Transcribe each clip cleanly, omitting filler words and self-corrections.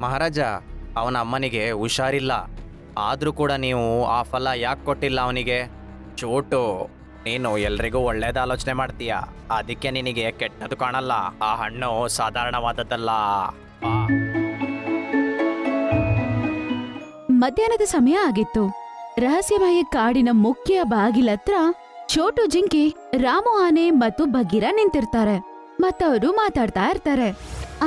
ಮಹಾರಾಜ, ಅವನ ಅಮ್ಮನಿಗೆ ಹುಷಾರಿಲ್ಲ. ಆದ್ರೂ ಕೂಡ ನೀವು ಆ ಫಲ ಯಾಕೆ ಕೊಟ್ಟಿಲ್ಲ ಅವನಿಗೆ? ಚೋಟು, ನೀನು ಎಲ್ರಿಗೂ ಒಳ್ಳೇದ ಆಲೋಚನೆ ಮಾಡ್ತೀಯ, ಅದಕ್ಕೆ ನಿನಗೆ ಕೆಟ್ಟದ್ದು ಕಾಣಲ್ಲ. ಆ ಹಣ್ಣು ಸಾಧಾರಣವಾದದ್ದಲ್ಲ. ಆ. ಮಧ್ಯಾಹ್ನದ ಸಮಯ ಆಗಿತ್ತು. ರಹಸ್ಯಮಯ ಕಾಡಿನ ಮುಖ್ಯ ಬಾಗಿಲತ್ರ ಚೋಟು ಜಿಂಕೆ, ರಾಮು ಆನೆ ಮತ್ತು ಬಗೀರ ನಿಂತಿರ್ತಾರೆ ಮತ್ತವರು ಮಾತಾಡ್ತಾ ಇರ್ತಾರೆ.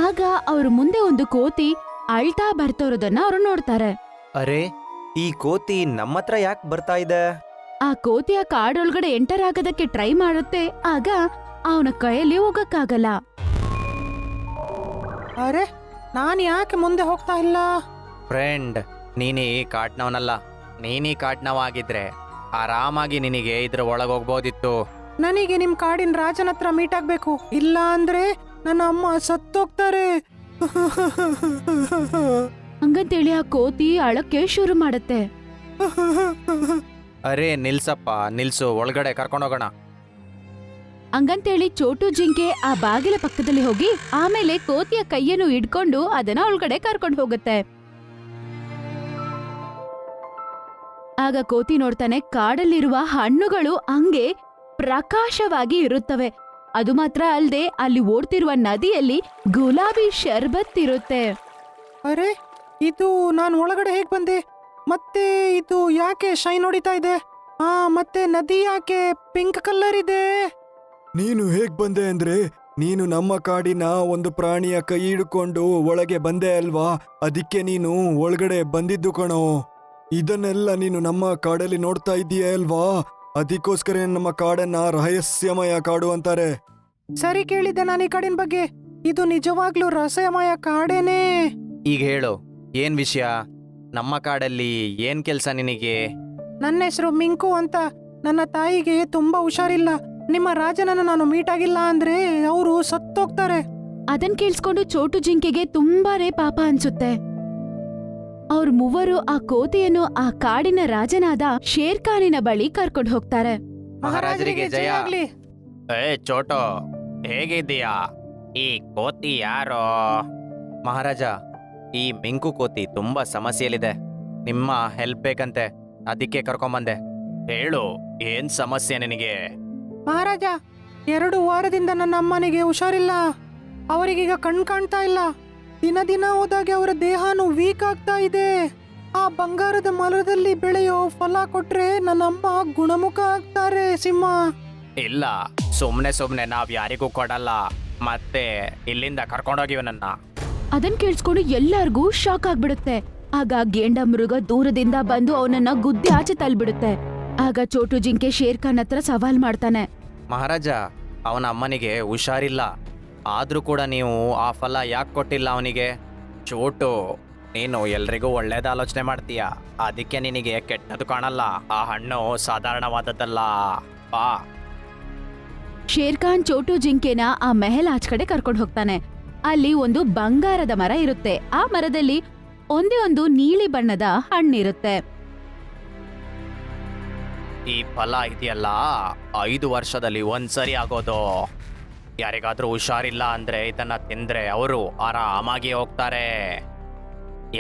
ಆಗ ಅವ್ರ ಮುಂದೆ ಒಂದು ಕೋತಿ ಅಳ್ತಾ ಬರ್ತಿರೋದನ್ನ ಅವರು ನೋಡ್ತಾರೆ. ಅರೆ, ಈ ಕೋತಿ ನಮ್ಮ ಹತ್ರ ಯಾಕೆ ಬರ್ತಾ ಇದೆ? ಆ ಕೋತಿಯ ಕಾಡೊಳಗಡೆ ಎಂಟರ್ ಆಗೋದಕ್ಕೆ ಟ್ರೈ ಮಾಡುತ್ತೆ. ಆಗ ಅವನ ಕೈಯಲ್ಲಿ ಹೋಗಕ್ಕಾಗಲ್ಲ. ಅರೆ, ನಾನ್ ಯಾಕೆ ಮುಂದೆ ಹೋಗ್ತಾ ಇಲ್ಲ? ಫ್ರೆಂಡ್, ನೀನೀ ಕಾಡ್ನವನಲ್ಲ. ನೀನೀ ಕಾಡ್ನವಾಗಿದ್ರೆ ಆರಾಮಾಗಿ ನಿನಗೆ ಇದ್ರ ಒಳಗೆ ಹೋಗ್ಬೋದಿತ್ತು. ನನಗೆ ನಿಮ್ ಕಾಡಿನ ರಾಜನ ಹತ್ರ ಮೀಟ್ ಆಗ್ಬೇಕು, ಇಲ್ಲ ಅಂದ್ರೆ ನನ್ನ ಅಮ್ಮ ಸತ್ತೋಗ್ತಾರೆ. ಹಂಗಂತೇಳಿ ಆ ಕೋತಿ ಅಳಕ್ಕೆ ಶುರು ಮಾಡತ್ತೆ. ಅರೆ ನಿಲ್ಸಪ್ಪ, ನಿಲ್ಸು, ಒಳಗಡೆ ಕರ್ಕೊಂಡೋಗೋಣ. ಹಂಗಂತೇಳಿ ಚೋಟು ಜಿಂಕೆ ಆ ಬಾಗಿಲ ಪಕ್ಕದಲ್ಲಿ ಹೋಗಿ ಆಮೇಲೆ ಕೋತಿಯ ಕೈಯನ್ನು ಹಿಡ್ಕೊಂಡು ಅದನ್ನ ಒಳಗಡೆ ಕರ್ಕೊಂಡು ಹೋಗುತ್ತೆ. ಆಗ ಕೋತಿ ನೋಡ್ತಾನೆ, ಕಾಡಲ್ಲಿರುವ ಹಣ್ಣುಗಳು ಹಂಗೆ ಪ್ರಕಾಶವಾಗಿ ಇರುತ್ತವೆ. ಅದು ಮಾತ್ರ ಅಲ್ಲದೆ ಅಲ್ಲಿ ಓಡ್ತಿರುವ ನದಿಯಲ್ಲಿ ಗುಲಾಬಿ ಶರ್ಬತ್ ಇರುತ್ತೆ. ಅರೆ, ಇದು ನಾನು ಒಳಗಡೆ ಹೇಗ್ ಬಂದೆ? ಮತ್ತೆ ಇದು ಯಾಕೆ ಶೈನ್ ಹೊಡಿತಾ ಇದೆ? ಮತ್ತೆ ನದಿ ಯಾಕೆ ಪಿಂಕ್ ಕಲರ್ ಇದೆ? ನೀನು ಹೇಗ್ ಬಂದೆ ಅಂದ್ರೆ, ನೀನು ನಮ್ಮ ಕಾಡಿನ ಒಂದು ಪ್ರಾಣಿಯ ಕೈ ಹಿಡ್ಕೊಂಡು ಒಳಗೆ ಬಂದೆ ಅಲ್ವಾ, ಅದಕ್ಕೆ ನೀನು ಒಳಗಡೆ ಬಂದಿದ್ದು ಕಣೋ. ಇದನ್ನೆಲ್ಲ ನೀನು ನಮ್ಮ ಕಾಡಲ್ಲಿ ನೋಡ್ತಾ ಇದ್ದೀಯ ಅಲ್ವಾ, ಅದಕ್ಕೋಸ್ಕರ ನಮ್ಮ ಕಾಡನ್ನ ರಹಸ್ಯಮಯ ಕಾಡು ಅಂತಾರೆ. ಸರಿ ಕೇಳಿದ್ದೆ ನಾನು ಈ ಕಾಡಿನ ಬಗ್ಗೆ. ಇದು ನಿಜವಾಗ್ಲೂ ರಹಸ್ಯಮಯ ಕಾಡೇನೆ. ಈಗ ಹೇಳು, ಏನ್ ವಿಷಯ? ನಮ್ಮ ಕಾಡಲ್ಲಿ ಏನ್ ಕೆಲ್ಸ ನಿನಗೆ? ನನ್ನ ಹೆಸರು ಮಿಂಕು ಅಂತ. ನನ್ನ ತಾಯಿಗೆ ತುಂಬಾ ಹುಷಾರಿಲ್ಲ. ನಿಮ್ಮ ರಾಜನನ್ನು ನಾನು ಮೀಟ್ ಆಗಿಲ್ಲ ಅಂದ್ರೆ ಅವರು ಸತ್ತೋಗ್ತಾರೆ. ಅದನ್ ಕೇಳಿಸ್ಕೊಂಡು ಚೋಟು ಜಿಂಕೆಗೆ ತುಂಬಾನೇ ಪಾಪ ಅನ್ಸುತ್ತೆ. ಅವ್ರ ಮೂವರು ಆ ಕೋತಿಯನ್ನು ಆ ಕಾಡಿನ ರಾಜನಾದ ಶೇರ್ಖಾನಿನ ಬಳಿ ಕರ್ಕೊಂಡು ಹೋಗ್ತಾರೆ. ಮಹಾರಾಜರಿಗೆ ಜಯ ಆಗ್ಲಿ. ಏ ಚೋಟು, ಹೇಗಿದ್ದೀಯಾ? ಈ ಕೋತಿ ಯಾರೋ? ಮಹಾರಾಜ, ಈ ಮಿಂಕು ಕೋತಿ ತುಂಬಾ ಸಮಸ್ಯೆಯಲ್ಲಿದೆ. ನಿಮ್ಮ ಹೆಲ್ಪ್ ಬೇಕಂತೆ, ಅದಕ್ಕೆ ಕರ್ಕೊಂಬಂದೆ. ಹೇಳು, ಏನ್ ಸಮಸ್ಯೆ ನಿನಗೆ? ಮಹಾರಾಜ, 2 ವಾರದಿಂದ ನನ್ನ ಅಮ್ಮನಿಗೆ ಹುಷಾರಿಲ್ಲ. ಅವರಿಗೀಗ ಕಣ್ ಕಾಣ್ತಾ ಇಲ್ಲ. ದಿನ ದಿನ ಹೋದಾಗೆ ಅವರ ದೇಹನೂ ವೀಕ್ ಆಗ್ತಾ ಇದೆ. ಆ ಬಂಗಾರದ ಮರದಲ್ಲಿ ಬೆಳೆಯೋ ಫಲ ಕೊಟ್ರೆ ನನ್ನ ಅಮ್ಮ ಗುಣಮುಖ ಆಗ್ತಾರೆ. ಸಿಂಹ, ಇಲ್ಲ, ಸುಮ್ನೆ ನಾವ್ ಯಾರಿಗೂ ಕೊಡಲ್ಲ. ಮತ್ತೆ ಇಲ್ಲಿಂದ ಕರ್ಕೊಂಡೋಗಿವ ನನ್ನ. ಅದನ್ ಕೇಳಿಸ್ಕೊಂಡು ಎಲ್ಲಾರ್ಗೂ ಶಾಕ್ ಆಗ್ಬಿಡುತ್ತೆ. ಆಗ ಗೇಂಡ ಮೃಗ ದೂರದಿಂದ ಬಂದು ಅವನನ್ನ ಗುದ್ದಿ ಆಚೆ ತಳ್ಬಿಡುತ್ತೆ. ಆಗ ಚೋಟು ಜಿಂಕೆ ಶೇರ್ಖಾನ್ ಹತ್ರ ಸವಾಲ್ ಮಾಡ್ತಾನೆ. ಮಹಾರಾಜ, ಅವನ ಅಮ್ಮನಿಗೆ ಹುಷಾರಿಲ್ಲ. ಆದ್ರೂ ಕೂಡ ನೀವು ಆ ಫಲ ಯಾಕೆ ಕೊಟ್ಟಿಲ್ಲ ಅವನಿಗೆ? ಚೋಟು, ನೀನು ಎಲ್ರಿಗೂ ಒಳ್ಳೇದ ಆಲೋಚನೆ ಮಾಡ್ತೀಯ, ಅದಕ್ಕೆ ನಿನಗೆ ಕೆಟ್ಟದ್ದು ಕಾಣಲ್ಲ. ಆ ಹಣ್ಣು ಸಾಧಾರಣವಾದದ್ದಲ್ಲ. ಬಾ. ಶೇರ್ಖಾನ್ ಚೋಟು ಜಿಂಕೆನ ಆ ಮೆಹಲ್ ಆಚ್ ಕಡೆ ಕರ್ಕೊಂಡು ಹೋಗ್ತಾನೆ. ಅಲ್ಲಿ ಒಂದು ಬಂಗಾರದ ಮರ ಇರುತ್ತೆ. ಆ ಮರದಲ್ಲಿ ಒಂದೇ ಒಂದು ನೀಲಿ ಬಣ್ಣದ ಹಣ್ಣಿರುತ್ತೆ. ಈ ಫಲ ಇದೆಯಲ್ಲ, 5 ವರ್ಷದಲ್ಲಿ ಒಂದ್ಸರಿ ಆಗೋದು. ಯಾರಿಗಾದ್ರೂ ಹುಷಾರಿಲ್ಲ ಅಂದ್ರೆ ಇದನ್ನ ತಿಂದ್ರೆ ಅವರು ಆರಾಮಾಗಿ ಹೋಗ್ತಾರೆ.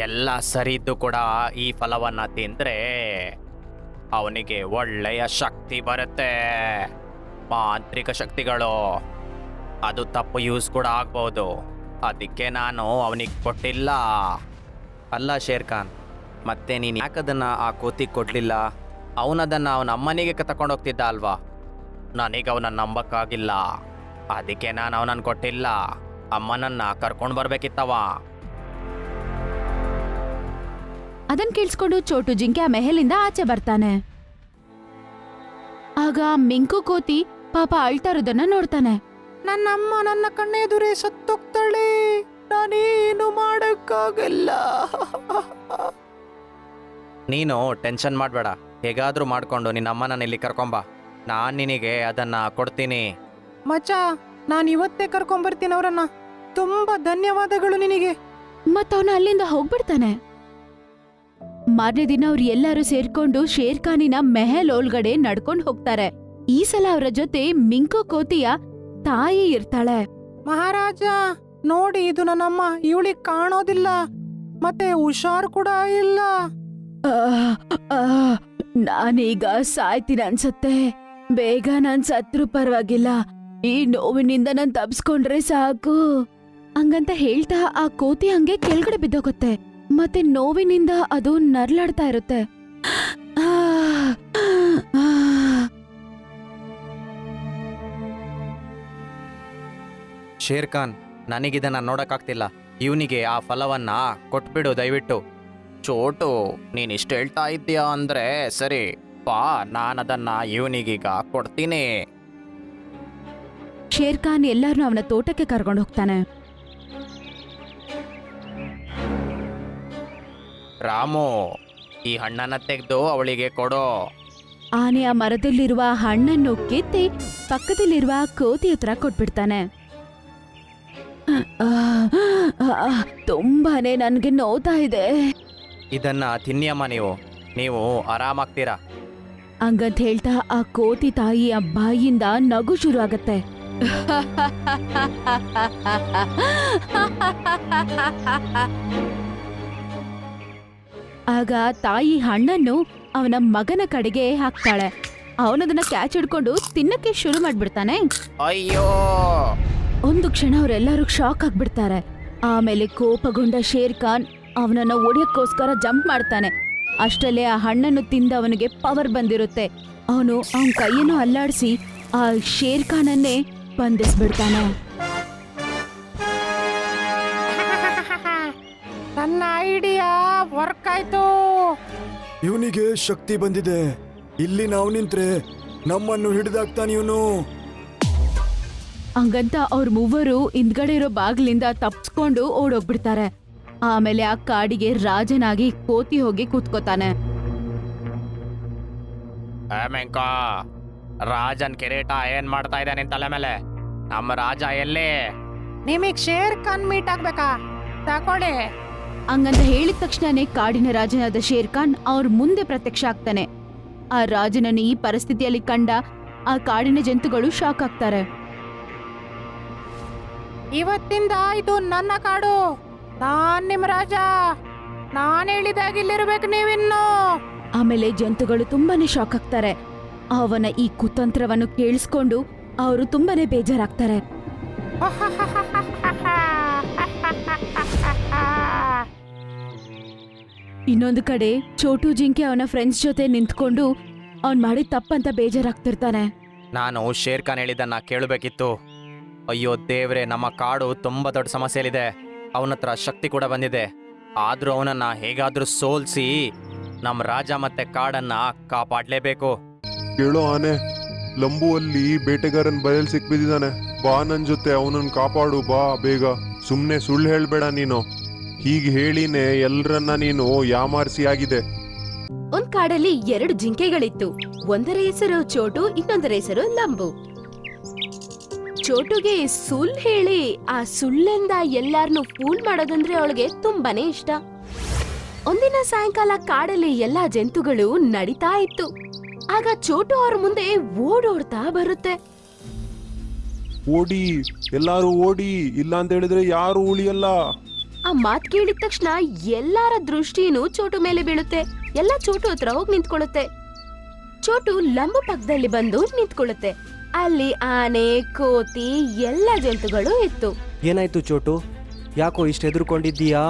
ಎಲ್ಲ ಸರಿ ಇದ್ದು ಕೂಡ ಈ ಫಲವನ್ನ ತಿಂದ್ರೆ ಅವನಿಗೆ ಒಳ್ಳೆಯ ಶಕ್ತಿ ಬರುತ್ತೆ, ಮಾಂತ್ರಿಕ ಶಕ್ತಿಗಳು. ಅದು ತಪ್ಪು ಯೂಸ್ ಕೂಡ ಆಗ್ಬಹುದು, ಅದಕ್ಕೆ ನಾನು ಅವನಿಗೆ ಕೊಟ್ಟಿಲ್ಲ. ಅಲ್ಲ ಶೇರ್ಖಾನ್, ಮತ್ತೆ ನೀನು ಯಾಕದನ್ನ ಆ ಕೋತಿಗೆ ಕೊಡ್ಲಿಲ್ಲ? ಅವನದನ್ನ ಅವನ ಅಮ್ಮನಿಗೆ ತಕೊಂಡೋಗ್ತಿದ್ದ ಅಲ್ವಾ? ನನಗೆ ಅವನ ನಂಬಕ್ಕಾಗಿಲ್ಲ, ಅದಕ್ಕೆ ನಾನು ಅವನನ್ನು ಕೊಟ್ಟಿಲ್ಲ. ಅಮ್ಮನನ್ನ ಕರ್ಕೊಂಡು ಬರ್ಬೇಕಿತ್ತವ. ಅದನ್ ಕೇಳಿಸ್ಕೊಂಡು ಚೋಟು ಜಿಂಕೆ ಆ ಮೆಹಲಿಂದ ಆಚೆ ಬರ್ತಾನೆ. ಆಗ ಮಿಂಕು ಕೋತಿ ಪಾಪ ಅಳ್ತಾ ಇರೋದನ್ನ ನೋಡ್ತಾನೆ. ನನ್ನ ಅಮ್ಮ ನನ್ನ ಕಣ್ಣೆದುರೇ ಸತ್ತೋಗ್ತಾಳೆ, ನಾನೇನು ಮಾಡಕ್ಕಾಗಲ್ಲ. ನೀನು ಟೆನ್ಷನ್ ಮಾಡಬೇಡ, ಹೇಗಾದ್ರೂ ಮಾಡ್ಕೊಂಡು ನಿನ್ನ ಅಮ್ಮನ ಇಲ್ಲಿ ಕರ್ಕೊಂಬ. ನಾನು ನಿನಗೆ ಅದನ್ನ ಕೊಡ್ತೀನಿ. ಮಚ್ಚ, ನಾನು ಇವತ್ತೇ ಕರ್ಕೊಂಬರ್ತೀನಿ ಅವರನ್ನ. ತುಂಬಾ ಧನ್ಯವಾದಗಳು ನಿನಗೆ. ಮತ್ತವನು ಅಲ್ಲಿಂದ ಹೋಗ್ಬಿಡ್ತಾನೆ. ಮಾರನೇ ದಿನ ಅವ್ರು ಎಲ್ಲರೂ ಸೇರ್ಕೊಂಡು ಶೇರ್ಖಾನಿನ ಮೆಹಲ್ ಒಳಗಡೆ ನಡ್ಕೊಂಡು ಹೋಗ್ತಾರೆ. ಈ ಸಲ ಅವರ ಜೊತೆ ಮಿಂಕು ಕೋತಿಯ ತಾಯಿ ಇರ್ತಾಳೆ. ಮಹಾರಾಜ ನೋಡಿ, ಇದು ನನ್ನಮ್ಮ. ಇವಳಿಗೆ ಕಾಣೋದಿಲ್ಲ, ಮತ್ತೆ ಹುಷಾರ್ ಕೂಡ ಇಲ್ಲ. ನಾನೀಗ ಸಾಯ್ತೀನಿ ಅನ್ಸತ್ತೆ. ಬೇಗ ನಾನ್ ಸತ್ರು ಪರವಾಗಿಲ್ಲ, ಈ ನೋವಿನಿಂದ ನಾನ್ ತಪ್ಸ್ಕೊಂಡ್ರೆ ಸಾಕು ಹಂಗಂತ ಹೇಳ್ತಾ ಆ ಕೋತಿ ಹಂಗೆ ಕೆಳಗಡೆ ಬಿದ್ದೋಗುತ್ತೆ. ಮತ್ತೆ ನೋವಿನಿಂದ ಅದು ನರ್ಲಾಡ್ತಾ ಇರುತ್ತೆ. ಶೇರ್ ಖಾನ್, ನನಗಿದನ್ನ ನೋಡಕ್ಕಾಗ್ತಿಲ್ಲ. ಇವನಿಗೆ ಆ ಫಲವನ್ನ ಕೊಟ್ಬಿಡು ದಯವಿಟ್ಟು. ಚೋಟು, ನೀನ್ ಇಷ್ಟ ಹೇಳ್ತಾ ಇದ್ದೀಯಾ ಅಂದ್ರೆ ಸರಿ ಪಾ, ನಾನದನ್ನ ಇವನಿಗೀಗ ಕೊಡ್ತೀನಿ. ಶೇರ್ ಖಾನ್ ಎಲ್ಲಾರನ್ನೂ ಅವನ ತೋಟಕ್ಕೆ ಕರ್ಕೊಂಡು ಹೋಗ್ತಾನೆ. ರಾಮು, ಈ ಹಣ್ಣನ್ನ ತೆಗೆದು ಅವಳಿಗೆ ಕೊಡು. ಆನೆ ಆ ಮರದಲ್ಲಿರುವ ಹಣ್ಣನ್ನು ಕಿತ್ತಿ ಪಕ್ಕದಲ್ಲಿರುವ ಕೋತಿ ಹತ್ರ ಕೊಟ್ಬಿಡ್ತಾನೆ. ತುಂಬಾನೇ ನನ್ಗೆ ನೋವ್ತಾ ಇದೆ. ಇದನ್ನ ತಿನ್ನಿಯಮ್ಮ, ನೀವು ಆರಾಮಾಗ್ತೀರಾ. ಹಂಗಂತ ಹೇಳ್ತಾ ಆ ಕೋತಿ ತಾಯಿಯ ಬಾಯಿಯಿಂದ ನಗು ಶುರು ಆಗತ್ತೆ. ಆಗ ತಾಯಿ ಹಣ್ಣನ್ನು ಅವನ ಮಗನ ಕಡೆಗೆ ಹಾಕ್ತಾಳೆ. ಅವನದನ್ನ ಕ್ಯಾಚ್ ಹಿಡ್ಕೊಂಡು ತಿನ್ನಕ್ಕೆ ಶುರು ಮಾಡ್ಬಿಡ್ತಾನೆ. ಅಯ್ಯೋ! ಒಂದು ಕ್ಷಣ ಅವರೆಲ್ಲರೂ ಶಾಕ್ ಆಗ್ಬಿಡ್ತಾರೆ. ಆಮೇಲೆ ಕೋಪಗೊಂಡ ಶೇರ್ ಖಾನ್ ಅವನನ್ನ ಒಡೆಯಕ್ಕೋಸ್ಕರ ಜಂಪ್ ಮಾಡ್ತಾನೆ. ಅಷ್ಟಲ್ಲೇ ಆ ಹಣ್ಣನ್ನು ತಿಂದ ಅವನಿಗೆ ಪವರ್ ಬಂದಿರುತ್ತೆ. ಅವನು ಅವನ ಕೈಯನ್ನು ಅಲ್ಲಾಡಿಸಿ ಆ ಶೇರ್ ಖಾನನ್ನೇ ಬಂಧಿಸ್ಬಿಡ್ತಾನೆ. ನನ್ನ ಐಡಿಯಾ ವರ್ಕ್ ಆಯ್ತು. ಇವನಿಗೆ ಶಕ್ತಿ ಬಂದಿದೆ. ಇಲ್ಲಿ ನಾವು ನಿಂತ್ರೆ ನಮ್ಮನ್ನು ಹಿಡಿದಾಕ್ತಾನೆ ಇವನು. ಹಂಗಂತ ಅವ್ರ ಮೂವರು ಹಿಂದ್ಗಡೆ ಇರೋ ಬಾಗಿಲಿಂದ ತಪ್ಸ್ಕೊಂಡು ಓಡೋಗ್ಬಿಡ್ತಾರೆ. ಆಮೇಲೆ ಆ ಕಾಡಿಗೆ ರಾಜನಾಗಿ ಕೋತಿ ಹೋಗಿ ಕೂತ್ಕೋತಾನೆ. ಮೆಂಕ, ರಾಜನ್ ಕಿರೀಟ ಏನ್ ಮಾಡ್ತಾ ಇದೆ ನಿನ್ ತಲೆ ಮೇಲೆ? ನಮ್ಮ ರಾಜ ಎಲ್ಲಿ? ನಿಮಗ್ ಶೇರ್ ಖಾನ್ ಮೀಟ್ ಆಗ್ಬೇಕಾ? ತಕೊಳ್ಳಿ. ಹಂಗಂತ ಹೇಳಿದ ತಕ್ಷಣನೇ ಕಾಡಿನ ರಾಜನಾದ ಶೇರ್ ಖಾನ್ ಅವ್ರ ಮುಂದೆ ಪ್ರತ್ಯಕ್ಷ ಆಗ್ತಾನೆ. ಆ ರಾಜನನ್ನು ಈ ಪರಿಸ್ಥಿತಿಯಲ್ಲಿ ಕಂಡ ಆ ಕಾಡಿನ ಜಂತುಗಳು ಶಾಕ್ ಆಗ್ತಾರೆ. ಇವತ್ತಿಂದ ಇದು ನನ್ನ ಕಾಡು. ನಾನ್ ನಿಮ್ ರಾಜ. ನಾನ್ ಹೇಳಿದಾಗ ಇಲ್ಲಿರ್ಬೇಕು ನೀವಿನ್ನು. ಆಮೇಲೆ ಜಂತುಗಳು ತುಂಬಾನೇ ಶಾಕ್ ಆಗ್ತಾರೆ. ಅವನ ಈ ಕುತಂತ್ರವನ್ನು ಕೇಳಿಸ್ಕೊಂಡು ಅವರು ತುಂಬಾನೇ ಬೇಜಾರಾಗ್ತಾರೆ. ಇನ್ನೊಂದು ಕಡೆ ಚೋಟು ಜಿಂಕೆ ಅವನ ಫ್ರೆಂಡ್ಸ್ ಜೊತೆ ನಿಂತ್ಕೊಂಡು ಅವನ್ ಮಾಡಿದ ತಪ್ಪಂತ ಬೇಜಾರಾಗ್ತಿರ್ತಾನೆ. ನಾನು ಶೇರ್ ಖಾನ್ ಹೇಳಿದ್ದನ್ನ ಕೇಳಬೇಕಿತ್ತು. ಅಯ್ಯೋ ದೇವ್ರೆ, ನಮ್ಮ ಕಾಡು ತುಂಬಾ ದೊಡ್ಡ ಸಮಸ್ಯೆಯಲ್ಲಿದೆ. ಅವನತ್ರ ಶಕ್ತಿ ಕೂಡ ಬಂದಿದೆ. ಆದ್ರೂ ಅವನನ್ನ ಹೇಗಾದ್ರೂ ಸೋಲ್ಸಿ ನಮ್ಮ ರಾಜ ಮತ್ತೆ ಕಾಡನ್ನ ಕಾಪಾಡ್ಲೇಬೇಕು. ಕೇಳೋ ಆನೆ, ಲಂಬು ಅಲ್ಲಿ ಬೇಟೆಗಾರನ್ ಬಯಲ್ ಸಿಕ್ಬಿದ್ದಾನೆ. ಬಾ ನನ್ ಜೊತೆ, ಅವನನ್ನ ಕಾಪಾಡು ಬಾ ಬೇಗ. ಸುಮ್ನೆ ಸುಳ್ಳು ಹೇಳ್ಬೇಡ ನೀನು. ಹೀಗೆ ಹೇಳಿನೇ ಎಲ್ರನ್ನ ನೀನು ಯಾಮಾರಿಸಿ ಆಗಿದೆ. ಒಂದ್ ಕಾಡಲ್ಲಿ 2 ಜಿಂಕೆಗಳಿತ್ತು. ಒಂದರ ಹೆಸರು ಚೋಟು, ಇನ್ನೊಂದರ ಹೆಸರು ಲಂಬು. ಚೋಟುಗೆ ಸುಳ್ಳು ಹೇಳಿ ಆ ಸುಳ್ಳಿಂದ ಎಲ್ಲಾರ್ನು ಫೂಲ್ ಮಾಡೋದಂದ್ರೆ ಅವಳಿಗೆ ತುಂಬಾನೇ ಇಷ್ಟ. ಒಂದಿನ ಸಾಯಂಕಾಲ ಕಾಡಲ್ಲಿ ಎಲ್ಲಾ ಜಂತುಗಳು ನಡೀತಾ ಇತ್ತು. ಆಗ ಚೋಟು ಅವ್ರ ಮುಂದೆ ಓಡೋಡ್ತಾ ಬರುತ್ತೆ. ಓಡಿ, ಎಲ್ಲಾರು ಓಡಿ, ಇಲ್ಲ ಅಂತ ಹೇಳಿದ್ರೆ ಯಾರು ಉಳಿಯಲ್ಲ. ಆ ಮಾತ್ ಕೇಳಿದ ತಕ್ಷಣ ಎಲ್ಲಾರ ದೃಷ್ಟಿನೂ ಚೋಟು ಮೇಲೆ ಬೀಳುತ್ತೆ. ಎಲ್ಲ ಚೋಟು ಹತ್ರ ಹೋಗಿ ನಿಂತ್ಕೊಳ್ಳುತ್ತೆ. ಚೋಟು ಲಂಬು ಪಕ್ಕದಲ್ಲಿ ಬಂದು ನಿಂತ್ಕೊಳ್ಳುತ್ತೆ. ಅಲ್ಲಿ ಆನೆ, ಕೋತಿ, ಎಲ್ಲ ಜಂತುಗಳು ಇತ್ತು. ಏನಾಯ್ತು ಚೋಟು, ಯಾಕೋ ಇಷ್ಟು ಹೆದರ್ಕೊಂಡಿದ್ದೀಯಾ?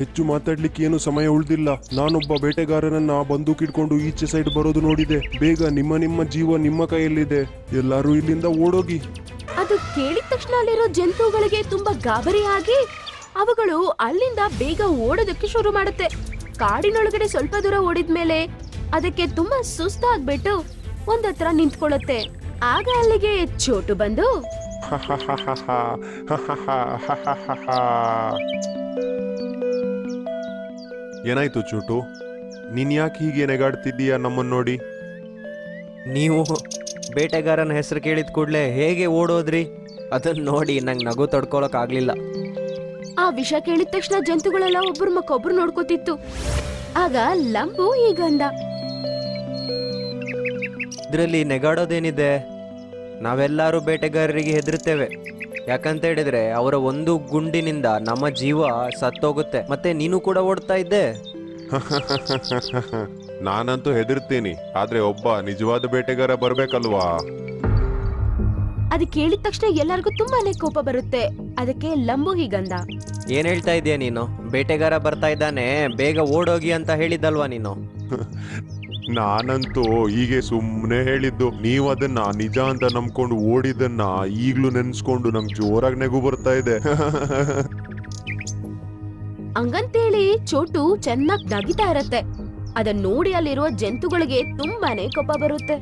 ಹೆಚ್ಚು ಮಾತಾಡ್ಲಿಕ್ಕೆ ಏನು ಸಮಯ ಉಳ್ದಿಲ್ಲ. ನಾನೊಬ್ಬ ಬೇಟೆಗಾರನನ್ನ ಬಂದೂಕ್ ಇಟ್ಕೊಂಡು ಈಚೆ ಸೈಡ್ ಬರೋದು ನೋಡಿದೆ. ಬೇಗ ನಿಮ್ಮ ಜೀವ ನಿಮ್ಮ ಕೈಯಲ್ಲಿದೆ. ಎಲ್ಲರೂ ಇಲ್ಲಿಂದ ಓಡೋಗಿ. ಅದು ಕೇಳಿದ ತಕ್ಷಣ ಅಲ್ಲಿರೋ ಜಂತುಗಳಿಗೆ ತುಂಬಾ ಗಾಬರಿ ಆಗಿ ಅವುಗಳು ಅಲ್ಲಿಂದ ಬೇಗ ಓಡೋದಕ್ಕೆ ಶುರು ಮಾಡುತ್ತೆ. ಕಾಡಿನೊಳಗಡೆ ಸ್ವಲ್ಪ ದೂರ ಓಡಿದ್ಮೇಲೆ ಅದಕ್ಕೆ ತುಂಬಾ ಸುಸ್ತಾಗ್ಬಿಟ್ಟು ಒಂದತ್ರ ನಿಂತ್ಕೊಳ್ಳುತ್ತೆ. ಆಗ ಅಲ್ಲಿಗೆ ಚೋಟು ಬಂದು, ಏನಾಯ್ತು ಚೋಟು, ನೀನ್ ಯಾಕೆ ಹೀಗೆ ನೆಗಾಡ್ತಿದ್ದೀಯಾ ನಮ್ಮನ್ನ ನೋಡಿ? ನೀವು ಬೇಟೆಗಾರನ ಹೆಸರು ಕೇಳಿದ ಕೂಡಲೇ ಹೇಗೆ ಓಡೋದ್ರಿ? ಅದನ್ನ ನೋಡಿ ನಂಗೆ ನಗು ತಡ್ಕೊಳಕ್ ಆಗ್ಲಿಲ್ಲ. ಆ ವಿಷಯ ಕೇಳಿದ ತಕ್ಷಣ ಜಂತುಗಳೆಲ್ಲ ಒಬ್ರ ಮಕ್ಕೊಬ್ರು ನೋಡ್ಕೋತಿತ್ತು. ಆಗ ಲಂಬು ಹೀಗಂದ, ಇದರಲ್ಲಿ ನೆಗಾಡೋದೇನಿದೆ? ನಾವೆಲ್ಲರೂ ಬೇಟೆಗಾರರಿಗೆ ಹೆದರುತ್ತೇವೆ. ಯಾಕಂತ ಹೇಳಿದ್ರೆ ಅವರ ಒಂದು ಗುಂಡಿನಿಂದ ನಮ್ಮ ಜೀವ ಸತ್ತೋಗುತ್ತೆ. ಮತ್ತೆ ನೀನು ಕೂಡ ಓಡ್ತಾ ಇದ್ದೆ. ನಾನಂತೂ ಹೆದರ್ತೀನಿ, ಆದ್ರೆ ಒಬ್ಬ ನಿಜವಾದ ಬೇಟೆಗಾರ ಬರ್ಬೇಕಲ್ವಾ? ಅದು ಕೇಳಿದ ತಕ್ಷಣ ಎಲ್ಲರಿಗೂ ತುಂಬಾನೇ ಕೋಪ ಬರುತ್ತೆ. ಅದಕ್ಕೆ ಲಂಬು ಹೀಗಂದ. ಏನ್ ಹೇಳ್ತಾ ಇದೀಯ ನೀನು? ಬೇಟೆಗಾರ ಬರ್ತಾ ಇದ್ದಾನೆ, ಬೇಗ ಓಡೋಗಿ ಅಂತ ಹೇಳಿದ್ದಲ್ವಾ ನೀನು? ನಾನಂತೂ ಹೀಗೆ ಸುಮ್ಮನೆ ಹೇಳಿದ್ದು. ನೀವು ಅದನ್ನ ನಿಜ ಅಂತ ನಂಬ್ಕೊಂಡು ಓಡಿದನ್ನ ಈಗ್ಲೂ ನೆನ್ಸ್ಕೊಂಡು ನಂಗೆ ಜೋರಾಗಿ ನಗು ಬರ್ತಾ ಇದೆ. ಹಂಗಂತೇಳಿ ಚೋಟು ಚೆನ್ನಾಗಿ ನಗಿತಾ ಇರತ್ತೆ. ಅದನ್ನ ನೋಡಿ ಅಲ್ಲಿರುವ ಜಂತುಗಳಿಗೆ ತುಂಬಾನೇ ಕೋಪ ಬರುತ್ತೆ.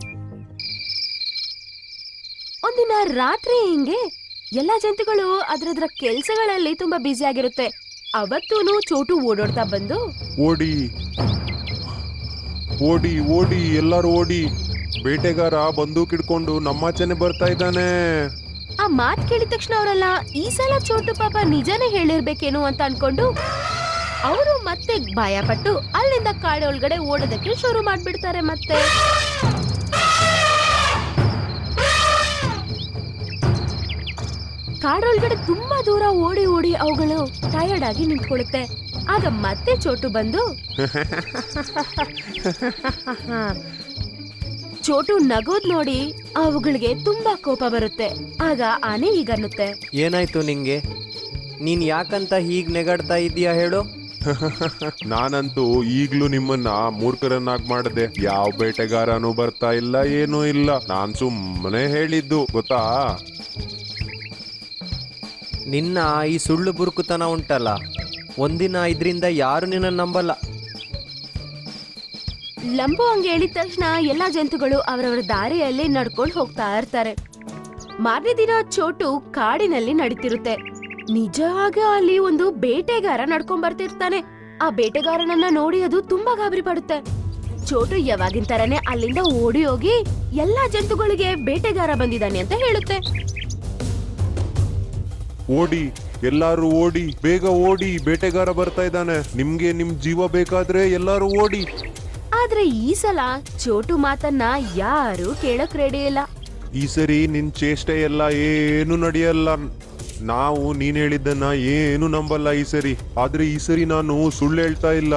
ಒಂದಿನ ರಾತ್ರಿ ಹಿಂಗೆ ಎಲ್ಲಾ ಜಂತುಗಳು ಅದ್ರದ್ರ ಕೆಲ್ಸಗಳಲ್ಲಿ ತುಂಬಾ ಬ್ಯುಸಿ ಆಗಿರುತ್ತೆ. ಅವತ್ತೂನು ಚೋಟು ಓಡಾಡ್ತಾ ಬಂದು, ಓಡಿ ಓಡಿ ಓಡಿ ಎಲ್ಲರೂ ಓಡಿ, ಬೇಟೆಗಾರ ಬಂದೂಕ್ ಹಿಡ್ಕೊಂಡು ನಮ್ಮಾಚೆನೆ ಬರ್ತಾ ಇದ್ದಾನೆ. ಆ ಮಾತ್ ಕೇಳಿದ ತಕ್ಷಣ ಅವರೆಲ್ಲ ಈ ಸಲ ಚೋಟು ಪಾಪ ನಿಜಾನೇ ಹೇಳಿರ್ಬೇಕೇನೋ ಅಂತ ಅನ್ಕೊಂಡು ಅವರು ಮತ್ತೆ ಭಯ ಪಟ್ಟು ಅಲ್ಲಿಂದ ಕಾಡೊಳಗಡೆ ಓಡೋದಕ್ಕೆ ಶುರು ಮಾಡ್ಬಿಡ್ತಾರೆ. ಮತ್ತೆ ಕಾಡೊಳಗಡೆ ತುಂಬಾ ದೂರ ಓಡಿ ಓಡಿ ಅವುಗಳು ಟಯರ್ಡ್ ಆಗಿ ನಿಂತ್ಕೊಳ್ಳುತ್ತೆ. ಆಗ ಮತ್ತೆ ಚೋಟು ಬಂದು ಚೋಟು ನಗೋದ್ ನೋಡಿ ಅವುಗಳಿಗೆ ತುಂಬಾ ಕೋಪ ಬರುತ್ತೆ. ಆಗ ಆನೆ ಹೀಗನ್ನುತ್ತೆ, ಏನಾಯ್ತು ನಿಂಗೆ? ನೀನ್ ಯಾಕಂತ ಹೀಗ್ ನೆಗಾಡ್ತಾ ಇದೀಯಾ ಹೇಳು? ನಾನಂತೂ ಈಗ್ಲೂ ನಿಮ್ಮನ್ನ ಮೂರ್ಖರನ್ನಾಗಿ ಮಾಡದೆ. ಯಾವ ಬೇಟೆಗಾರನೂ ಬರ್ತಾ ಇಲ್ಲ, ಏನೂ ಇಲ್ಲ. ನಾನ್ ಸುಮ್ಮನೆ ಹೇಳಿದ್ದು ಗೊತ್ತಾ? ನಿನ್ನ ಈ ಸುಳ್ಳು ಬುರುಕುತನ ಉಂಟಲ್ಲ, ಒಂದಿನ ಇದರಿಂದ ಯಾರು ನಿನ್ನ ನಂಬಲ್ಲ. ಲಂಬು ಹಂಗೆ ಹೇಳಿದ ತಕ್ಷಣ ಎಲ್ಲಾ ಜಂತುಗಳು ಅವರವರ ದಾರಿಯಲ್ಲಿ ನಡ್ಕೊಂಡು ಹೋಗ್ತಾ ಇರ್ತಾರೆ. ಮಾರನೇ ದಿನ ಚೋಟು ಕಾಡಿನಲ್ಲಿ ನಡೀತಿರುತ್ತೆ. ನಿಜವಾಗ ಅಲ್ಲಿ ಒಂದು ಬೇಟೆಗಾರ ನಡ್ಕೊಂಡ್ ಬರ್ತಿರ್ತಾನೆ. ಆ ಬೇಟೆಗಾರನನ್ನ ನೋಡಿ ಅದು ತುಂಬಾ ಗಾಬರಿ ಪಡುತ್ತೆ. ಚೋಟು ಯಾವಾಗಿನ ತರನೇ ಅಲ್ಲಿಂದ ಓಡಿ ಹೋಗಿ ಎಲ್ಲಾ ಜಂತುಗಳಿಗೆ ಬೇಟೆಗಾರ ಬಂದಿದ್ದಾನೆ ಅಂತ ಹೇಳುತ್ತೆ. ಓಡಿ, ಎಲ್ಲಾರು ಓಡಿ, ಬೇಗ ಓಡಿ, ಬೇಟೆಗಾರ ಬರ್ತಾ ಇದ್ದಾನೆ. ನಿಮ್ಗೆ ನಿಮ್ ಜೀವ ಬೇಕಾದ್ರೆ ಎಲ್ಲಾರು ಓಡಿ. ಆದ್ರೆ ಈ ಸಲ ಚೋಟು ಮಾತನ್ನ ಯಾರು ಕೇಳಕ್ ರೆಡಿ ಇಲ್ಲ. ಈ ಸರಿ ನಿನ್ ಚೇಷ್ಟೆ ಎಲ್ಲ ಏನು ನಡೆಯಲ್ಲ. ನಾವು ನೀನ್ ಹೇಳಿದ್ದನ್ನ ಏನು ನಂಬಲ್ಲ ಈ ಸರಿ. ಆದ್ರೆ ಈ ಸರಿ ನಾನು ಸುಳ್ಳು ಹೇಳ್ತಾ ಇಲ್ಲ.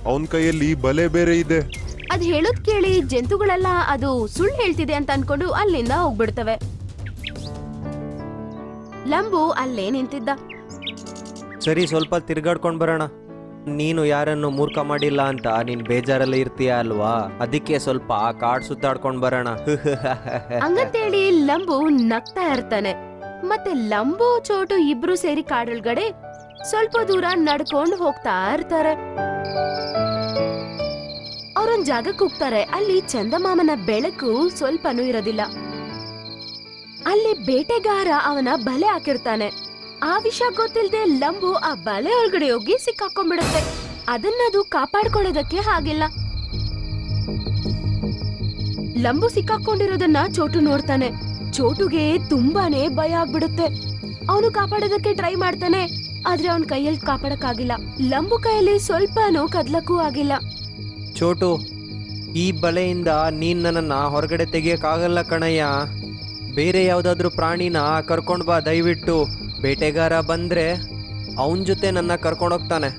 ಅವನ್ ಕೈಯಲ್ಲಿ ಬಲೆ ಬೇರೆ ಇದೆ. ಅದ್ ಹೇಳೋದ್ ಕೇಳಿ ಜಂತುಗಳೆಲ್ಲ ಅದು ಸುಳ್ಳು ಹೇಳ್ತಿದೆ ಅಂತ ಅನ್ಕೊಂಡು ಅಲ್ಲಿಂದ ಹೋಗ್ಬಿಡ್ತವೆ. ಲಂಬು ಅಲ್ಲೇ ನಿಂತಿದ್ದ. ಸರಿ, ಸ್ವಲ್ಪ ತಿರ್ಗಾಡ್ಕೊಂಡ್ ಬರೋಣ. ನೀನು ಯಾರನ್ನು ಮೂರ್ಖ ಮಾಡಿಲ್ಲ ಅಂತ ನೀನ್ ಬೇಜಾರಲ್ಲಿ ಇರ್ತೀಯ ಅಲ್ವಾ? ಅದಕ್ಕೆ ಸ್ವಲ್ಪ ಕಾಡ್ ಸುತ್ತಾಡ್ಕೊಂಡ್ ಬರೋಣ. ಹಂಗಂತೇಳಿ ಲಂಬು ನಗ್ತಾ ಇರ್ತಾನೆ. ಮತ್ತೆ ಲಂಬು ಚೋಟು ಇಬ್ರು ಸೇರಿ ಕಾಡೊಳಗಡೆ ಸ್ವಲ್ಪ ದೂರ ನಡ್ಕೊಂಡು ಹೋಗ್ತಾ ಇರ್ತಾರೆ. ಅವ್ರೊಂದ್ ಜಾಗಕ್ಕೆ ಹೋಗ್ತಾರೆ. ಅಲ್ಲಿ ಚಂದಮಾಮನ ಬೆಳಕು ಸ್ವಲ್ಪನೂ ಇರೋದಿಲ್ಲ. ಅಲ್ಲಿ ಬೇಟೆಗಾರ ಅವನ ಬಲೆ ಹಾಕಿರ್ತಾನೆ. ಆ ವಿಷಯ ಗೊತ್ತಿಲ್ಲದೆ ಲಂಬು ಆ ಬಲೆ ಒಳಗಡೆ ಹೋಗಿ ಸಿಕ್ಕಾಕೊಂಡ್ಬಿಡುತ್ತೆ. ಅದನ್ನದು ಕಾಪಾಡ್ಕೊಳ್ಳೋದಕ್ಕೆ ಆಗಿಲ್ಲ. ಲಂಬು ಸಿಕ್ಕಾಕೊಂಡಿರೋದನ್ನ ಚೋಟು ನೋಡ್ತಾನೆ. ಚೋಟುಗೆ ತುಂಬಾನೇ ಭಯ ಆಗ್ಬಿಡುತ್ತೆ. ಅವನು ಕಾಪಾಡೋದಕ್ಕೆ ಟ್ರೈ ಮಾಡ್ತಾನೆ, ಆದ್ರೆ ಅವನ ಕೈಯಲ್ಲಿ ಕಾಪಾಡಕ್ಕಾಗಿಲ್ಲ. ಲಂಬು ಕೈಯಲ್ಲಿ ಸ್ವಲ್ಪನೂ ಕದ್ಲಕ್ಕೂ ಆಗಿಲ್ಲ. ಚೋಟು, ಈ ಬಲೆಯಿಂದ ನೀನ್ ನನ್ನನ್ನ ಹೊರಗಡೆ ತೆಗಿಯಕ್ಕಾಗಲ್ಲ ಕಣಯ್ಯ. ಬೇರೆ ಯಾವ್ದಾದ್ರು ಪ್ರಾಣಿನ ಕರ್ಕೊಂಡ್ ಬಾ ದಯವಿಟ್ಟು. ಬೇಟೆಗಾರ ಬಂದ್ರೆ ಅವನ್ ಜೊತೆ ನನ್ನ ಕರ್ಕೊಂಡೋಗ್ತಾನೆ.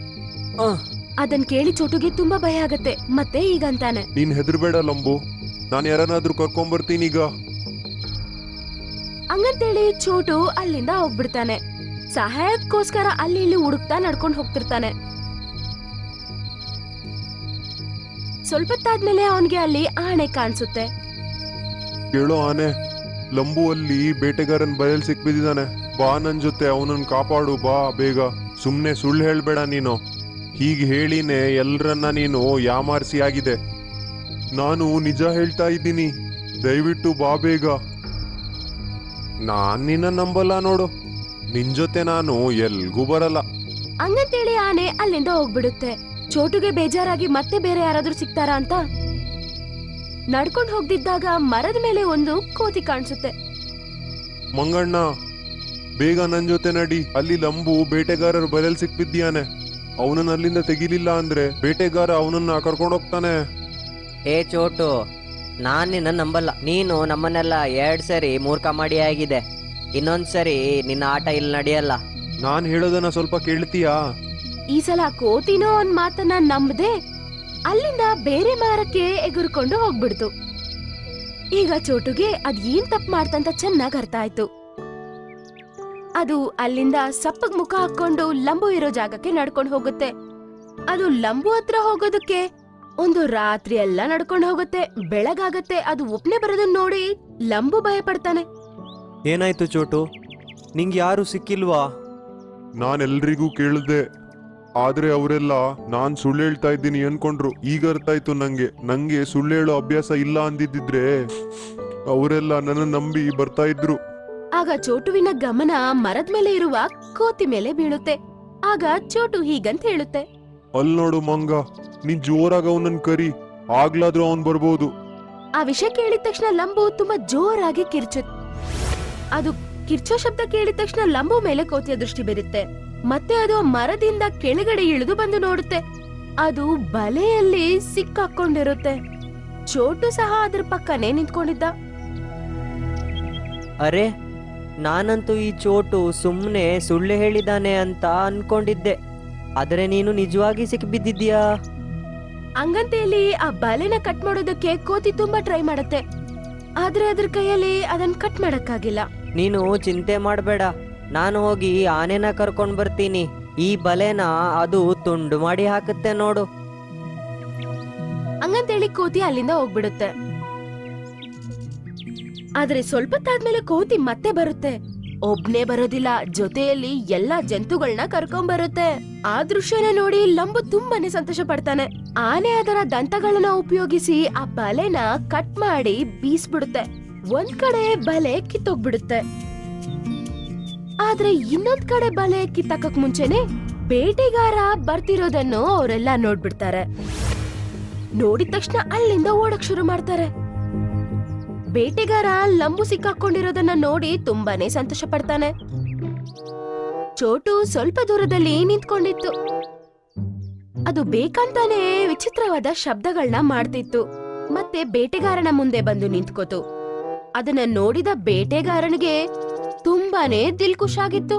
ಅದನ್ ಕೇಳಿ ಚೋಟುಗೆ ತುಂಬಾ ಭಯ ಆಗತ್ತೆ. ಮತ್ತೆ ಈಗಂತಾನೆ, ನೀನ್ ಹೆದರ್ಬೇಡ ಲಂಬು, ನಾನು ಯಾರನ್ನಾದ್ರೂ ಕರ್ಕೊಂಡ್ಬರ್ತೀನಿ ಈಗ. ಹಂಗಂತೇಳಿ ಚೋಟು ಅಲ್ಲಿಂದ ಹೋಗ್ಬಿಡ್ತಾನೆ. ಸಹಾಯಕ್ಕೋಸ್ಕರ ಅಲ್ಲಿ ಇಲ್ಲಿ ಹುಡುಕ್ತಾ ನಡ್ಕೊಂಡು ಹೋಗ್ತಿರ್ತಾನೆ. ಸ್ವಲ್ಪತ್ತಾದ್ಮೇಲೆ ಅವನ್ಗೆ ಅಲ್ಲಿ ಆನೆ ಕಾಣಿಸುತ್ತೆ. ಕೇಳೋ ಆನೆ, ಲಂಬು ಅಲ್ಲಿ ಬೇಟೆಗಾರನ್ ಬಯಲ್ ಸಿಕ್ಬಿದ್ದಾನೆ. ಬಾ ನನ್ ಜೊತೆ, ಅವನನ್ನ ಕಾಪಾಡು, ಬಾ ಬೇಗ. ಸುಮ್ನೆ ಸುಳ್ಳು ಹೇಳ್ಬೇಡ ನೀನು. ಹೀಗೆ ಹೇಳಿನೇ ಎಲ್ರನ್ನ ನೀನು ಯಾಮಾರಿಸಿ ಆಗಿದೆ. ನಾನು ನಿಜ ಹೇಳ್ತಾ ಇದ್ದೀನಿ, ದಯವಿಟ್ಟು ಬಾ ಬೇಗ. ನಾನ್ ನಿನ್ನ ನಂಬಲ್ಲ ನೋಡು. ನಿನ್ ಜೊತೆ ನಾನು ಎಲ್ಗೂ ಬರಲ್ಲ. ಹಂಗಂತೇಳಿ ಆನೆ ಅಲ್ಲಿಂದ ಹೋಗ್ಬಿಡುತ್ತೆ. ಚೋಟುಗೆ ಬೇಜಾರಾಗಿ ಮತ್ತೆ ಬೇರೆ ಯಾರಾದ್ರೂ ಸಿಗ್ತಾರಾ ಅಂತ ನಡ್ಕೊಂಡು ಹೋಗ್ದಿದ್ದಾಗ ಮರದ ಮೇಲೆ ಒಂದು ಕೋತಿ ಕಾಣಿಸುತ್ತೆ. ಮಂಗಣ್ಣ, ಬೇಗ ನನ್ ಜೊತೆ ನಡಿ. ಅಲ್ಲಿ ಲಂಬು ಬೇಟೆಗಾರರ ಬಲೆಯಲ್ಲಿ ಸಿಕ್ಬಿದ್ಯಾನೆ. ಅವನನ್ನ ಅಲ್ಲಿಂದ ತೆಗಿಲಿಲ್ಲ ಅಂದ್ರೆ ಬೇಟೆಗಾರ ಅವನನ್ನ ಕರ್ಕೊಂಡೋಗ್ತಾನೆ. ಏ ಚೋಟು, ನಾನ್ ನಿನ್ನ ನಂಬಲ್ಲ. ನೀನು ನಮ್ಮನ್ನೆಲ್ಲ 2 ಸರಿ ಮೂರ್ಖ ಮಾಡಿ ಆಗಿದೆ. ಇನ್ನೊಂದ್ಸರಿ ನಿನ್ನ ಆಟ ಇಲ್ಲಿ ನಡೆಯಲ್ಲ. ನಾನ್ ಹೇಳೋದನ್ನ ಸ್ವಲ್ಪ ಕೇಳ್ತೀಯಾ? ಈ ಸಲ ಕೋತಿನೋ ಒಂದ್ ಮಾತನ್ನ ನಂಬದೆ ಅಲ್ಲಿಂದ ಬೇರೆ ಮರಕ್ಕೆ ಎಗುರ್ಕೊಂಡು ಹೋಗ್ಬಿಡ್ತು. ಈಗ ಚೋಟುಗೆ ಅದ್ ಏನ್ ತಪ್ಪು ಮಾಡ್ತಂತ ಚೆನ್ನಾಗ್ ಅರ್ಥ ಆಯ್ತು. ಅದು ಅಲ್ಲಿಂದ ಸಪ್ಪಗ್ ಮುಖ ಹಾಕೊಂಡು ಲಂಬು ಇರೋ ಜಾಗಕ್ಕೆ ನಡ್ಕೊಂಡು ಹೋಗುತ್ತೆ. ಅದು ಲಂಬು ಹತ್ರ ಹೋಗೋದಕ್ಕೆ ಒಂದು ರಾತ್ರಿ ಎಲ್ಲ ನಡ್ಕೊಂಡು ಹೋಗುತ್ತೆ. ಬೆಳಗಾಗತ್ತೆ. ಅದು ಒಪ್ನೆ ಬರೋದನ್ನ ನೋಡಿ ಲಂಬು ಭಯ ಪಡ್ತಾನೆ. ಏನಾಯ್ತು ಚೋಟು, ನಿಂಗೆ ಯಾರು ಸಿಕ್ಕಿಲ್ವಾ? ನಾನ್ ಎಲ್ರಿಗೂ ಕೇಳ್ದೆ, ಆದ್ರೆ ಅವರೆಲ್ಲ ನಾನ್ ಸುಳ್ಳು ಹೇಳ್ತಾ ಇದ್ದೀನಿ ಅನ್ಕೊಂಡ್ರು. ಈಗ ಅರ್ಥ ಆಯ್ತು ನಂಗೆ ಸುಳ್ಳು ಹೇಳೋ ಅಭ್ಯಾಸ ಇಲ್ಲ ಅಂದಿದ್ದಿದ್ರೆ ಅವರೆಲ್ಲ ನನ್ನ ನಂಬಿ ಬರ್ತಾ ಇದ್ರು. ಆಗ ಚೋಟುವಿನ ಗಮನ ಮರದ ಮೇಲೆ ಇರುವ ಕೋತಿ ಮೇಲೆ ಬೀಳುತ್ತೆ. ಆಗ ಚೋಟು ಹೀಗಂತ ಹೇಳುತ್ತೆ, ಅಲ್ ನೋಡು ಮಂಗ, ನೀನ್ ಜೋರಾಗಿ ಅವನನ್ನ ಕರಿ, ಆಗ್ಲಾದ್ರೂ ಅವನ್ ಬರ್ಬೋದು. ಆ ವಿಷಯ ಕೇಳಿದ ತಕ್ಷಣ ಲಂಬು ತುಂಬಾ ಜೋರಾಗಿ ಅದು ಕಿರ್ಚೋ ಶಬ್ದ ಕೇಳಿದ ತಕ್ಷಣ ಲಂಬು ಮೇಲೆ ಕೋತಿಯ ದೃಷ್ಟಿ ಬೀರುತ್ತೆ. ಮತ್ತೆ ಅದು ಮರದಿಂದ ಕೆಳಗಡೆ ಇಳಿದು ಬಂದು ನೋಡುತ್ತೆ. ಅದು ಬಲೆಯಲ್ಲಿ ಸಿಕ್ಕಾಕೊಂಡಿರುತ್ತೆ. ಚೋಟು ಸಹ ಅದ್ರ ಪಕ್ಕನೆ ನಿಂತ್ಕೊಂಡಿದ್ದ. ಅರೆ, ನಾನಂತೂ ಈ ಚೋಟು ಸುಮ್ಮನೆ ಸುಳ್ಳು ಹೇಳಿದಾನೆ ಅಂತ ಅನ್ಕೊಂಡಿದ್ದೆ. ಆದ್ರೆ ನೀನು ನಿಜವಾಗಿ ಸಿಕ್ಕಿಬಿದ್ದಿದ್ಯಾ? ಹಂಗಂತೇಳಿ ಆ ಬಲೆನ ಕಟ್ ಮಾಡೋದಕ್ಕೆ ಕೋತಿ ತುಂಬಾ ಟ್ರೈ ಮಾಡುತ್ತೆ. ಆದ್ರೆ ಅದ್ರ ಕೈಯಲ್ಲಿ ಅದನ್ನ ಕಟ್ ಮಾಡಕ್ಕಾಗಿಲ್ಲ. ನೀನು ಚಿಂತೆ ಮಾಡಬೇಡ, ನಾನು ಹೋಗಿ ಆನೆನ ಕರ್ಕೊಂಡ್ ಬರ್ತೀನಿ. ಈ ಬಲೆನ ಅದು ತುಂಡು ಮಾಡಿ ಹಾಕುತ್ತೆ ನೋಡು. ಹಂಗಂತೇಳಿ ಕೋತಿ ಅಲ್ಲಿಂದ ಹೋಗ್ಬಿಡುತ್ತೆ. ಆದ್ರೆ ಸ್ವಲ್ಪ ತಾದ್ಮೇಲೆ ಕೋತಿ ಮತ್ತೆ ಬರುತ್ತೆ. ಒಬ್ನೇ ಬರೋದಿಲ್ಲ, ಜೊತೆಯಲ್ಲಿ ಎಲ್ಲಾ ಜಂತುಗಳನ್ನ ಕರ್ಕೊಂಡ್ ಬರುತ್ತೆ. ಆ ದೃಶ್ಯನ ನೋಡಿ ಲಂಬು ತುಂಬಾನೇ ಸಂತೋಷ ಪಡ್ತಾನೆ. ಆನೆ ಅದರ ದಂತಗಳನ್ನ ಉಪಯೋಗಿಸಿ ಆ ಬಲೆನ ಕಟ್ ಮಾಡಿ ಬೀಸ್ಬಿಡುತ್ತೆ. ಒಂದ್ ಕಡೆ ಬಲೆ ಕಿತ್ತೋಗ್ಬಿಡುತ್ತೆ. ಆದ್ರೆ ಇನ್ನೊಂದ್ ಕಡೆ ಬಲೆ ಕಿತ್ತಕ್ಕಕ್ ಮುಂಚೆನೆ ಬೇಟೆಗಾರ ಬರ್ತಿರೋದನ್ನು ಅವರೆಲ್ಲ ನೋಡ್ಬಿಡ್ತಾರೆ. ನೋಡಿದ ತಕ್ಷಣ ಅಲ್ಲಿಂದ ಓಡಕ್ ಶುರು ಮಾಡ್ತಾರೆ. ಬೇಟೆಗಾರ ಲಂಬು ಸಿಕ್ಕಾಕೊಂಡಿರೋದನ್ನ ನೋಡಿ ತುಂಬಾನೇ ಸಂತೋಷ ಪಡ್ತಾನೆ. ಚೋಟು ಸ್ವಲ್ಪ ದೂರದಲ್ಲಿ ನಿಂತ್ಕೊಂಡಿತ್ತು. ಅದು ಬೇಕಂತಾನೆ ವಿಚಿತ್ರವಾದ ಶಬ್ದಗಳನ್ನ ಮಾಡ್ತಿತ್ತು. ಮತ್ತೆ ಬೇಟೆಗಾರನ ಮುಂದೆ ಬಂದು ನಿಂತ್ಕೋತು. ಅದನ್ನ ನೋಡಿದ ಬೇಟೆಗಾರನಿಗೆ ತುಂಬಾನೇ ದಿಲ್ಖುಷಾಗಿತ್ತು.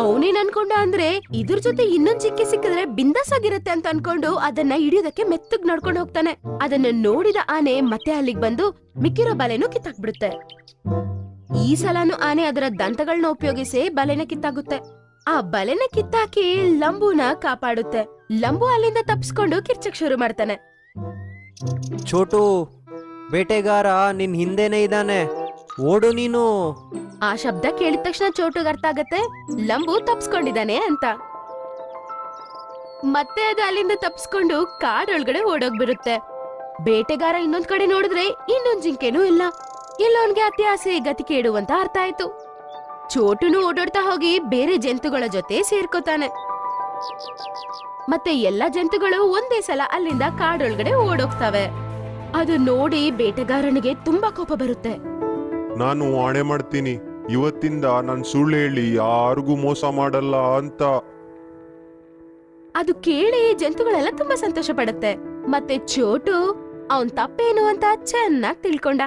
ಅವನೇನ್ ಅನ್ಕೊಂಡ ಅಂದ್ರೆ ಇದ್ರ ಜೊತೆ ಇನ್ನೊಂದ್ ಜಿಂಕೆ ಸಿಕ್ಕಿದ್ರೆ ಬಿಂದಾಸ್ ಆಗಿರತ್ತೆ ಅಂತ ಅನ್ಕೊಂಡು ಅದನ್ನ ಹಿಡಿಯೋದಕ್ಕೆ ಮೆತ್ತಗ್ ನಡ್ಕೊಂಡು ಹೋಗ್ತಾನೆ. ಅದನ್ನ ನೋಡಿದ ಆನೆ ಮತ್ತೆ ಅಲ್ಲಿಗೆ ಬಂದು ಮಿಕ್ಕಿರೋ ಬಲೆನೂ ಕಿತ್ತಾಕ್ಬಿಡುತ್ತೆ. ಈ ಸಲನು ಆನೆ ಅದರ ದಂತಗಳನ್ನ ಉಪಯೋಗಿಸಿ ಬಲೆನ ಕಿತ್ತಾಗುತ್ತೆ. ಆ ಬಲೆನ ಕಿತ್ತಾಕಿ ಲಂಬುನ ಕಾಪಾಡುತ್ತೆ. ಲಂಬು ಅಲ್ಲಿಂದ ತಪ್ಪಿಸ್ಕೊಂಡು ಕಿರ್ಚಕ್ ಶುರು ಮಾಡ್ತಾನೆ. ಚೋಟು, ಬೇಟೆಗಾರ ನಿನ್ ಹಿಂದೆನೆ ಇದ್ದಾನೆ, ಓಡು ನೀನು. ಆ ಶಬ್ದ ಕೇಳಿದ ತಕ್ಷಣ ಚೋಟುಗ್ ಅರ್ಥ ಆಗತ್ತೆ ಲಂಬು ತಪ್ಸ್ಕೊಂಡಿದ್ದಾನೆ ಅಂತ. ಮತ್ತೆ ಅದು ಅಲ್ಲಿಂದ ತಪ್ಸ್ಕೊಂಡು ಕಾಡೊಳಗಡೆ ಓಡೋಗ್ಬಿರುತ್ತೆ. ಬೇಟೆಗಾರ ಇನ್ನೊಂದ್ ಕಡೆ ನೋಡಿದ್ರೆ ಇನ್ನೊಂದ್ ಜಿಂಕೆನೂ ಇಲ್ಲ. ಎಲ್ಲವನ್ಗೆ ಅತ್ಯಾಸೆ ಗತಿ ಕೇಡು ಅಂತ ಅರ್ಥ ಆಯ್ತು. ಚೋಟುನು ಓಡಾಡ್ತಾ ಹೋಗಿ ಬೇರೆ ಜಂತುಗಳ ಜೊತೆ ಸೇರ್ಕೋತಾನೆ. ಮತ್ತೆ ಎಲ್ಲಾ ಜಂತುಗಳು ಒಂದೇ ಸಲ ಅಲ್ಲಿಂದ ಕಾಡೊಳಗಡೆ ಓಡೋಗ್ತವೆ. ಅದು ನೋಡಿ ಬೇಟೆಗಾರನಿಗೆ ತುಂಬಾ ಕೋಪ ಬರುತ್ತೆ. ನಾನು ಆಣೆ ಮಾಡ್ತೀನಿ, ಇವತ್ತಿಂದ ನಾನ್ ಸುಳ್ಳು ಹೇಳಿ ಯಾರಿಗೂ ಮೋಸ ಮಾಡಲ್ಲ ಅಂತ. ಅದು ಕೇಳಿ ಜಂತುಗಳೆಲ್ಲ ತುಂಬಾ ಸಂತೋಷ ಪಡುತ್ತೆ. ಮತ್ತೆ ಚೋಟು ಅವನ್ ತಪ್ಪೇನು ಅಂತ ಚೆನ್ನಾಗ್ ತಿಳ್ಕೊಂಡ.